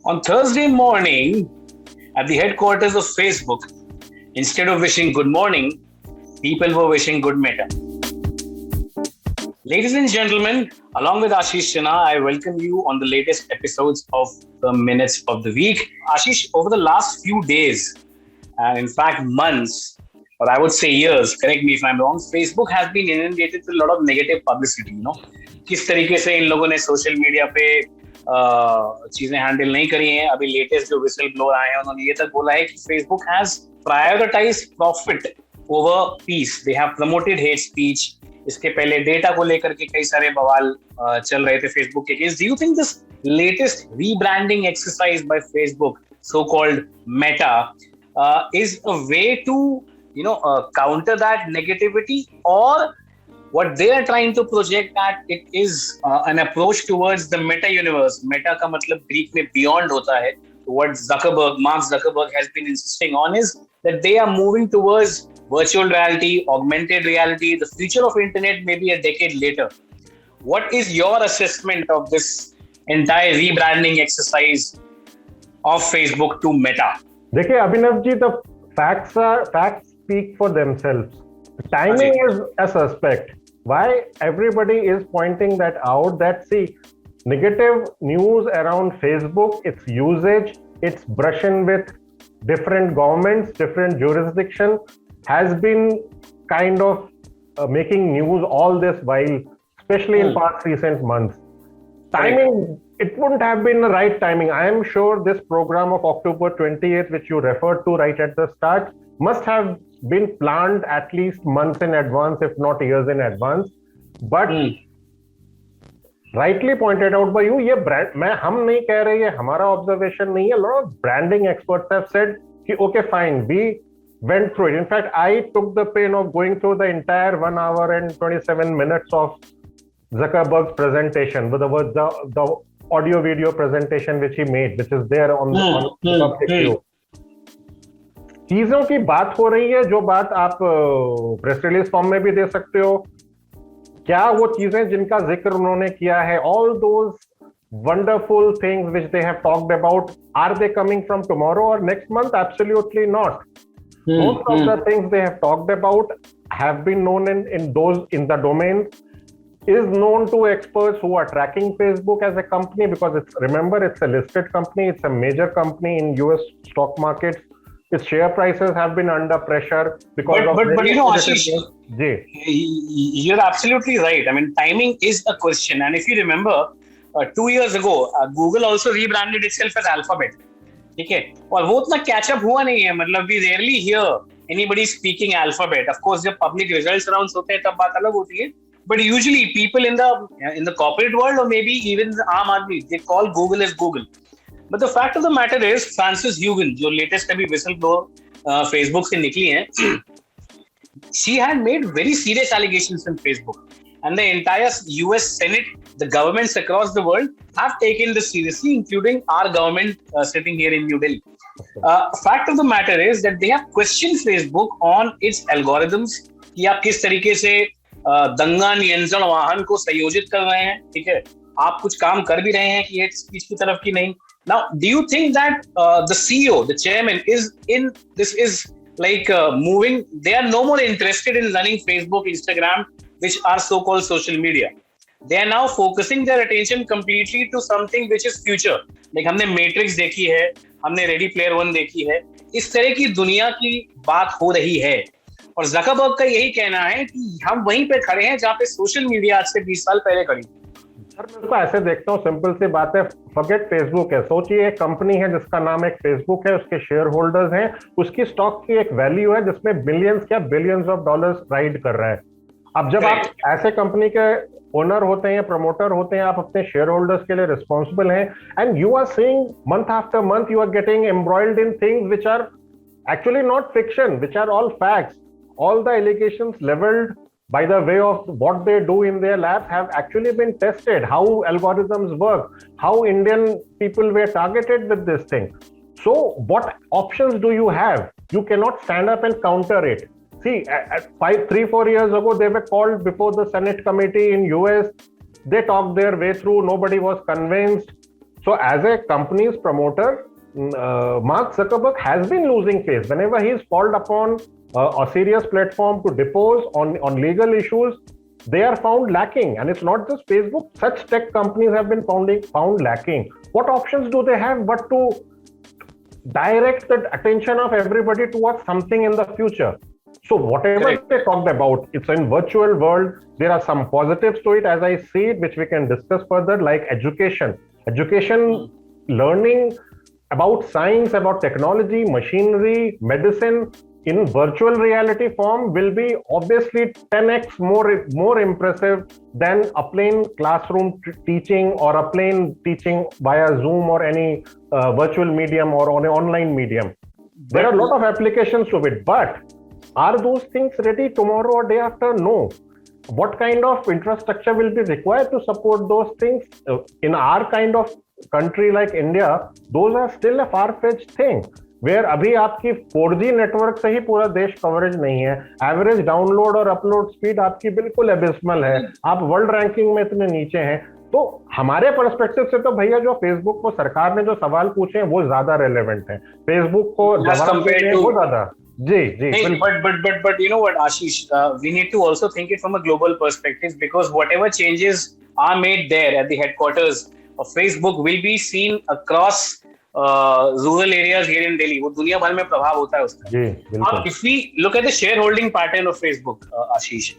On Thursday morning, at the headquarters of Facebook, instead of wishing good morning, people were wishing good meta. Ladies and gentlemen, along with Ashish Sinha, I welcome you on the latest episodes of the Minutes of the Week. Ashish, over the last few days, and in fact months, or I would say years, correct me if I'm wrong, Facebook has been inundated with a lot of negative publicity, किस तरीके से इन लोगों ने social media पे चीजें handle नहीं करी हैं. अभी लेटेस्ट जो विसल ब्लोअर आए हैं उन्होंने ये तक बोला है कि Facebook has prioritised profit over peace. They have promoted hate speech. इसके पहले डेटा को लेकर के कई सारे बवाल चल रहे थे फेसबुक के case. Do you think this latest rebranding exercise by Facebook, so called Meta, is a way to counter that negativity, or what they are trying to project that it is an approach towards the meta universe? Meta का मतलब Greek में beyond होता है. What Mark Zuckerberg has been insisting on is that they are moving towards virtual reality, augmented reality, the future of internet maybe a decade later. What is your assessment of this entire rebranding exercise of Facebook to Meta? देखिए Abhinav ji, the facts speak for themselves. Timing is a suspect. Why everybody is pointing that out, that see, negative news around Facebook, its usage, its brushing with different governments, different jurisdiction, has been kind of making news all this while, especially in past recent months. Timing, it wouldn't have been the right timing. I am sure this program of October 28th, which you referred to right at the start, must have been planned at least months in advance, if not years in advance. But rightly pointed out by you, ये brand, हम नहीं कह रहे, ये हमारा observation नहीं है. A lot of branding experts have said कि okay fine, we went through it. In fact, I took the pain of going through the entire 1 hour and 27 minutes of Zuckerberg's presentation with the audio video presentation which he made, which is there on the public view. चीजों की बात हो रही है, जो बात आप press release form में भी दे सकते हो. क्या वो चीजें जिनका जिक्र उन्होंने किया है, all those wonderful things which they have talked about, are they coming from tomorrow or next month? Absolutely not. Most of the things they have talked about have been known in the domain, is known to experts who are tracking Facebook as a company, because remember it's a listed company, it's a major company in US stock markets. Its share prices have been under pressure because but Ashish, you're absolutely right. I mean, timing is a question. And if you remember, 2 years ago, Google also rebranded itself as Alphabet. ठीक है, और वो उतना catch up हुआ नहीं है. मतलब we rarely hear anybody speaking Alphabet. Of course, जब public results rounds होते हैं तब बात अलग होती है. But usually people in the corporate world, or maybe even the Aam Aadmi, they call Google as Google. But the fact of the matter is, Frances Haugen, जो latest अभी whistleblower Facebook से निकली हैं, she had made very serious allegations on Facebook, and the entire US Senate, the governments across the world have taken this seriously, including our government sitting here in New Delhi. Fact of the matter is that they have questioned Facebook on its algorithms, कि आप किस तरीके से दंगा नियंत्रण वाहन को संयोजित कर रहे हैं. ठीक है, आप कुछ काम कर भी रहे हैं कि हेट स्पीच की तरफ की नहीं. Now, do you think that the CEO, the chairman, is like moving? They are no more interested in running Facebook, Instagram, which are so-called social media. They are now focusing their attention completely to something which is future. Like हमने Matrix देखी है, हमने Ready Player One देखी है. इस तरह की दुनिया की बात हो रही है. और Zuckerberg का यही कहना है कि हम वहीं पे खड़े हैं जहाँ पे सोशल मीडिया आज से 20 साल पहले खड़ी. सर मैं उसको ऐसे देखता हूँ, सिंपल सी बात है, फॉरगेट फेसबुक है. सोचिए एक कंपनी है जिसका नाम एक फेसबुक है, उसके शेयर होल्डर्स हैं, उसकी स्टॉक की एक वैल्यू है जिसमें बिलियंस क्या बिलियंस ऑफ डॉलर्स राइड कर रहा है. अब जब आप ऐसे कंपनी के ओनर होते हैं, प्रमोटर होते हैं, आप अपने शेयर होल्डर्स के लिए रिस्पॉन्सिबल हैं, and you are seeing month after month you are getting embroiled in things which are actually not fiction, which are all facts. All the allegations leveled by the way of what they do in their labs have actually been tested, how algorithms work, how Indian people were targeted with this thing. So what options do you have? You cannot stand up and counter it. See, 3-4 years ago, they were called before the Senate committee in US. They talked their way through. Nobody was convinced. So as a company's promoter, Mark Zuckerberg has been losing face whenever he's called upon a serious platform to depose on legal issues. They are found lacking, and it's not just Facebook. Such tech companies have been found lacking. What options do they have but to direct the attention of everybody towards something in the future? So whatever they talked about, it's in virtual world. There are some positives to it, as I see it, which we can discuss further, like education, learning about science, about technology, machinery, medicine in virtual reality form will be obviously 10x more impressive than a plain classroom teaching or a plain teaching via Zoom or any virtual medium or on an online medium. There are a lot of applications to it, but are those things ready tomorrow or day after? No. What kind of infrastructure will be required to support those things? In our kind of country like India, those are still a far-fetched thing. Where अभी आपकी 4G network से ही पूरा देश coverage नहीं है, average download और upload speed आपकी बिल्कुल एबिस्मल है, आप वर्ल्ड रैंकिंग में इतने नीचे हैं. तो हमारे पर्सपेक्टिव से तो भैया जो फेसबुक को सरकार ने जो सवाल पूछे हैं वो ज्यादा रेलेवेंट है, फेसबुक को जवाब देने वो ज्यादा. But you know what, Ashish, we need to also think it from a global perspective, because whatever changes are made there at the headquarters of Facebook will be seen across rural areas here in Delhi. वो दुनिया भर में प्रभाव होता है उसका. Now, if we look at the shareholding pattern of Facebook, Ashish,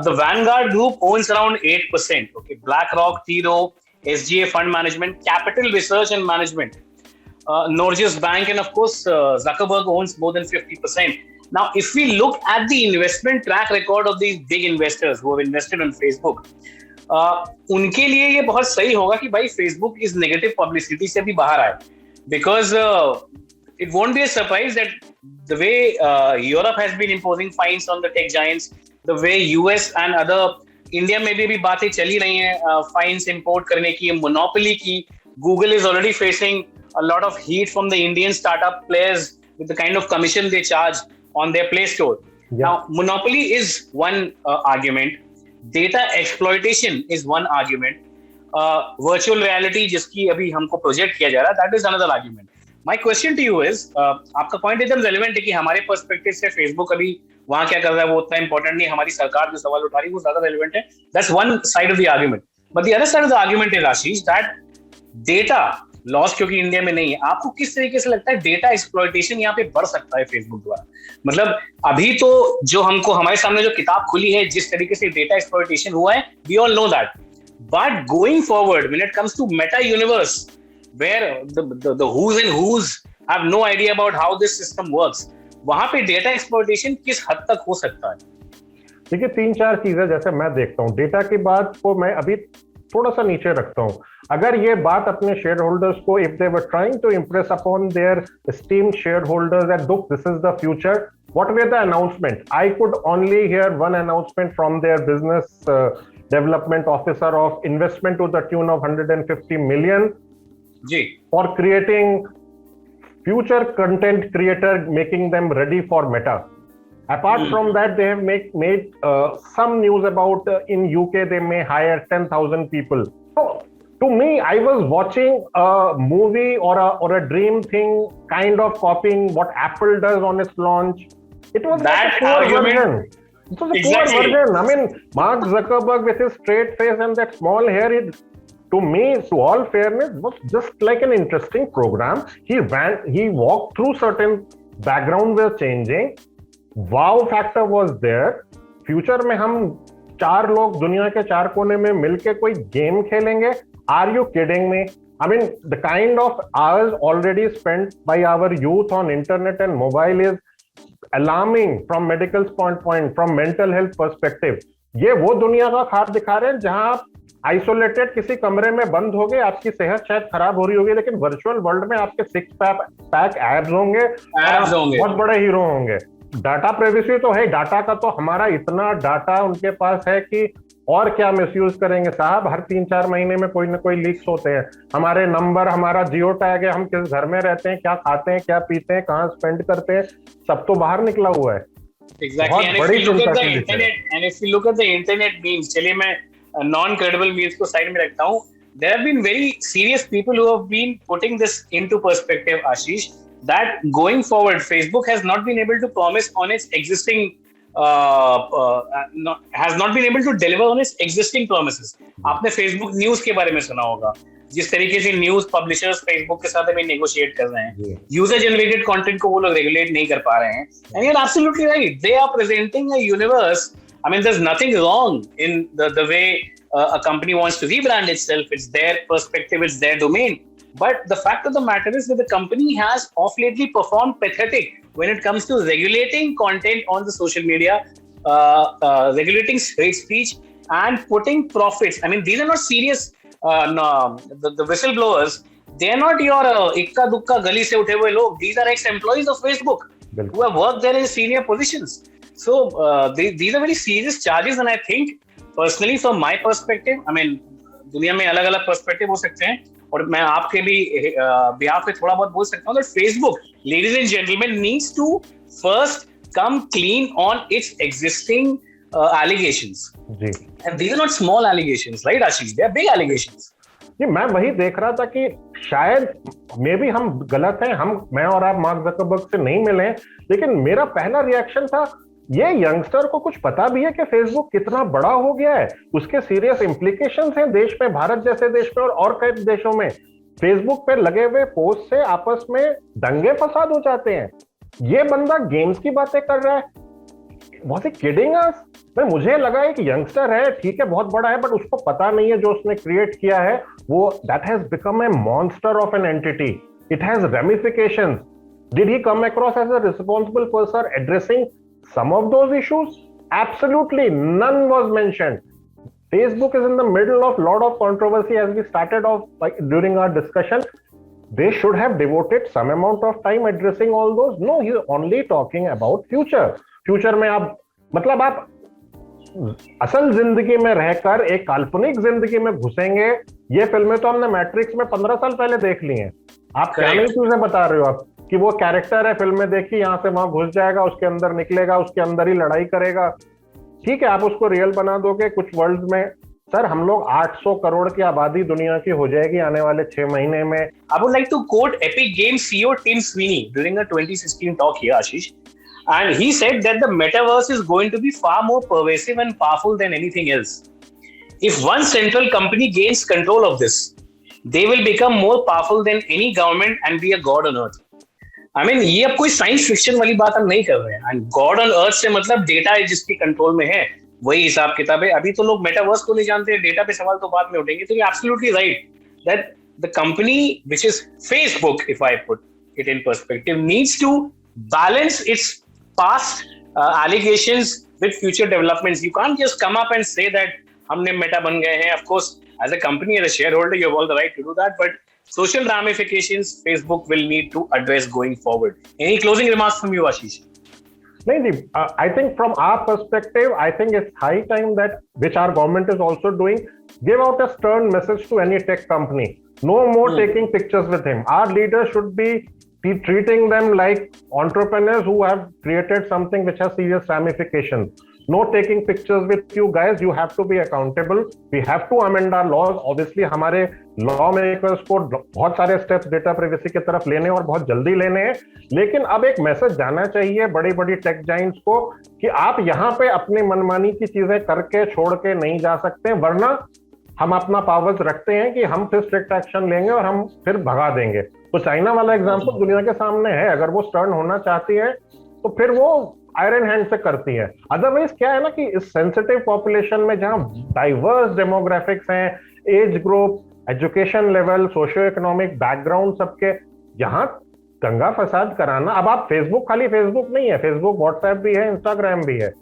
the Vanguard Group owns around 8%. Okay, BlackRock, T. Rowe, SGA Fund Management, Capital Research and Management, Norges Bank, and of course Zuckerberg owns more than 50%. Now, if we look at the investment track record of these big investors who have invested on Facebook, उनके लिए ये बहुत सही होगा कि भाई Facebook इस negative publicity से भी बाहर आए, because it won't be a surprise that the way Europe has been imposing fines on the tech giants, the way US and other India में भी बातें चली रही हैं fines import करने की, monopoly की. Google is already facing a lot of heat from the Indian startup players with the kind of commission they charge on their Play Store. Yeah. Now, monopoly is one argument. Data exploitation is one argument. Virtual reality, जिसकी अभी हमको project किया जा रहा है, that is another argument. My question to you is, आपका point एकदम relevant है कि हमारे पर्सपेक्टिव से फेसबुक अभी वहां क्या कर रहा है वो उतना इंपॉर्टेंट नहीं, हमारी सरकार जो सवाल उठा रही है वो ज्यादा रेलेवेंट है. That's one side of the argument. But the other side of the argument is, Ashish, that data loss क्योंकि इंडिया में नहीं है, आपको किस तरीके से लगता है डेटा एक्सप्लॉयटेशन यहाँ पे बढ़ सकता है फेसबुक द्वारा? मतलब अभी तो जो हमको हमारे सामने जो किताब खुली है, जिस तरीके से डेटा एक्सप्लॉयटेशन हुआ है, we all know that. But going forward when it comes to meta universe, where the who's and who's have no idea about how this system works, वहां पे डेटा एक्सप्लॉयटेशन किस हद तक हो सकता है? देखिए, 3-4 चीजें जैसे मैं देखता हूँ, डेटा की बात को मैं अभी थोड़ा सा नीचे रखता हूँ. अगर ये बात अपने शेयर होल्डर्स को, if they were trying to impress upon their esteemed shareholders that look this is the future, what way the announcement? I could only hear one announcement from their business development officer of investment to the tune of 150 million for creating future content creator, making them ready for Meta. Apart from that, they have made some news about in UK they may hire 10,000 people. So to me, I was watching a movie or a dream thing, kind of copying what Apple does on its launch. It was that like a poor version. It was a poor version. I mean, Mark Zuckerberg with his straight face and that small hair, to me, to all fairness, was just like an interesting program. He walked through certain background were changing. Wow factor was there. Future में हम 4 लोग दुनिया के 4 कोने में मिलके कोई game खेलेंगे? Are you kidding me? I mean, the kind of hours already spent by our youth on internet and mobile is alarming from medical standpoint, from mental health perspective. ये वो दुनिया का ख्वाब दिखा रहे हैं जहां आप आइसोलेटेड किसी कमरे में बंद हो गए, आपकी सेहत शायद खराब हो रही होगी, लेकिन वर्चुअल वर्ल्ड में आपके 6-पैक एब्स होंगे, बहुत बड़े हीरो होंगे. डाटा प्राइवेसी तो है, डाटा का तो हमारा इतना डाटा उनके पास है कि और क्या मिसयूज करेंगे साहब. हर 3-4 महीने में कोई ना कोई लीक्स होते हैं. हमारे नंबर, हमारा जियो टैग है, हम किस घर में रहते हैं, क्या खाते हैं, क्या पीते हैं, कहाँ स्पेंड करते हैं, सब तो बाहर निकला हुआ है. Exactly. And if you look at the internet memes, चलिए मैं नॉन क्रेडिबल मीम्स को साइड में रखता हूँ. there have been very serious people who have been putting this into perspective, Ashish, that going forward, Facebook has not been able to promise on its existing, has not been able to deliver on its existing promises. आपने Facebook News के बारे में सुना होगा, जिस तरीके से news publishers Facebook के साथ अभी नेगोशिएट कर रहे हैं, यूजर जनरेटेड कंटेंट को वो लोग रेगुलेट नहीं कर पा रहे हैं. And you are absolutely right, they are presenting a universe. I mean, there's nothing wrong in the way a company wants to rebrand itself. It's their perspective, it's their domain. But the fact of the matter is that the company has of lately performed pathetic when it comes to regulating content on the social media, regulating hate speech, and putting profits. I mean, these are not serious. No, the whistleblowers, they are not your ikka dukka gali se uthe hue log. These are ex-employees of Facebook who have worked there in senior positions. So these are very serious charges, and I think personally, from my perspective, I mean, दुनिया में अलग-अलग perspective हो सकते हैं, और मैं आपके भी behalf पे थोड़ा बहुत बोल सकता हूँ that Facebook, ladies and gentlemen, needs to first come clean on its existing allegations. Ji. And these are not small allegations, right, Ashish? They are big allegations. जी, मैं वही देख रहा था कि शायद मे भी हम गलत हैं, मैं और आप मार्क ज़करबर्ग से नहीं मिले, लेकिन मेरा पहला रिएक्शन था ये यंगस्टर को कुछ पता भी है कि फेसबुक कितना बड़ा हो गया है, उसके सीरियस इम्प्लीकेशंस हैं देश में, भारत जैसे देश में और कई देशों में. फेसबुक पे लगे हुए पोस्ट से आपस में दंगे फसाद हो जाते हैं. ये बंदा गेम्स की बातें कर रहा है. बहुत ही किडिंग अस. मुझे लगा एक यंगस्टर है, ठीक है, बहुत बड़ा है, बट उसको पता नहीं है जो उसने क्रिएट किया है वो that has become a monster of an entity. It has ramifications. Did he come across as a responsible person addressing some of those issues? Absolutely none was mentioned. Facebook is in the middle of lot of controversy, as we started off during our discussion. They should have devoted some amount of time addressing all those. No, he is only talking about future. Future में आप मतलब आप असल जिंदगी में रहकर एक काल्पनिक जिंदगी में घुसेंगे. ये फिल्में तो हमने मैट्रिक्स में 15 साल पहले देख ली हैं. आप क्या नहीं चीजें बता रहे हो आप कि वो कैरेक्टर है, फिल्म में देखी, यहाँ से वहां घुस जाएगा, उसके अंदर निकलेगा, उसके अंदर ही लड़ाई करेगा. ठीक है, आप उसको रियल बना दोगे कुछ वर्ल्ड में. सर, हम लोग 800 करोड़ की आबादी दुनिया की हो जाएगी आने वाले 6 महीने में. I would like to quote Epic Games CEO Tim Sweeney during a 2016 talk here, Ashish. And he said that the metaverse is going to be far more pervasive and powerful than anything else. If one central company gains control of this, they will become more powerful than any government and be a god on earth. I mean, ये अब कोई science fiction वाली बात हम नहीं कर रहे हैं. एंड गॉड ऑन अर्थ से मतलब डेटा जिसके कंट्रोल में है वही हिसाब किताब है. अभी तो लोग मेटावर्स को नहीं जानते, डेटा पे सवाल तो बाद में उठेंगे. तो ये absolutely right that the company which is Facebook, if I put it in perspective, needs to balance its past allegations with future developments. You can't just come up and say that हमने Meta बन गए हैं. Of course, as a company, as a shareholder, you have all the right to do that, but social ramifications Facebook will need to address going forward. Any closing remarks from you, Ashish? नहीं, I think from our perspective, I think it's high time that, which our government is also doing, give out a stern message to any tech company. No more taking pictures with him. Our leaders should be treating them like entrepreneurs who have created something which has serious ramifications. No taking pictures with you guys. You have to be accountable. We have to amend our laws. Obviously, हमारे law makers को बहुत सारे steps data privacy की तरफ लेने और बहुत जल्दी लेने हैं. लेकिन अब एक मैसेज जाना चाहिए बड़ी बड़ी टेक जाइंट्स को कि आप यहाँ पे अपने मनमानी की चीजें करके छोड़ के नहीं जा सकते, वरना हम अपना पावर्स रखते हैं कि हम फिर स्ट्रिक्ट एक्शन लेंगे और हम फिर भगा देंगे. तो चाइना वाला एग्जांपल दुनिया के सामने है. अगर वो स्टर्न होना चाहती है तो फिर वो आयरन हैंड से करती है. अदरवाइज क्या है ना कि इस सेंसिटिव पॉपुलेशन में जहां डाइवर्स डेमोग्राफिक्स हैं, age group, education level, socio economic background सबके, यहाँ दंगा फसाद कराना. अब आप फेसबुक, खाली फेसबुक नहीं है, फेसबुक व्हाट्सएप भी है, इंस्टाग्राम भी है.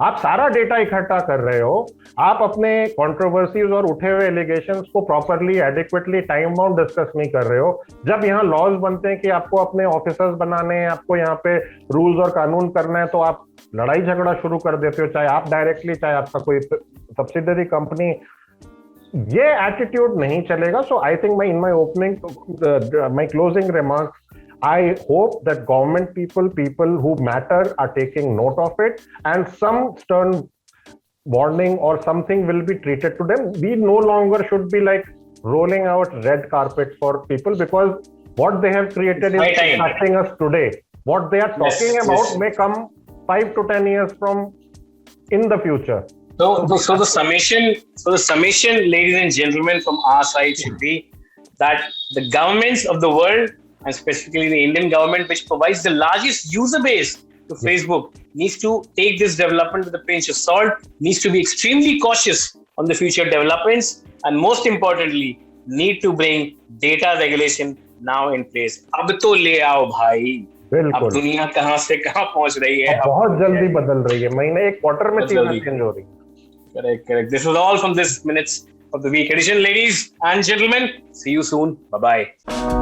आप सारा डेटा इकट्ठा कर रहे हो. आप अपने कंट्रोवर्सीज और उठे हुए एलिगेशंस को properly adequately time bound discuss नहीं कर रहे हो. जब यहाँ लॉज बनते हैं कि आपको अपने ऑफिसर्स बनाने हैं, आपको यहाँ पे रूल्स और कानून करना है, तो आप लड़ाई झगड़ा शुरू कर देते हो, चाहे आप डायरेक्टली, चाहे आपका कोई सब्सिडरी कंपनी. ये एटीट्यूड नहीं चलेगा. So I think my opening, my closing remarks, I hope that government people who matter are taking note of it, and some stern warning or something will be treated to them. We no longer should be like rolling out red carpet for people, because what they have created is impacting us today. What they are talking about may come 5 to 10 years from in the future. So the summation, ladies and gentlemen, from our side should be that the governments of the world, and specifically the Indian government, which provides the largest user base to Facebook, needs to take this development with a pinch of salt, needs to be extremely cautious on the future developments, and most importantly, need to bring data regulation now in place. अब तो ले आओ भाई, अब दुनिया कहां से कहां पहुंच रही है, बहुत जल्दी बदल रही है, महीने एक क्वार्टर में चीजें चेंज हो रही है. Correct. This was all from this Minutes of the Week edition, ladies and gentlemen. See you soon. Bye-bye.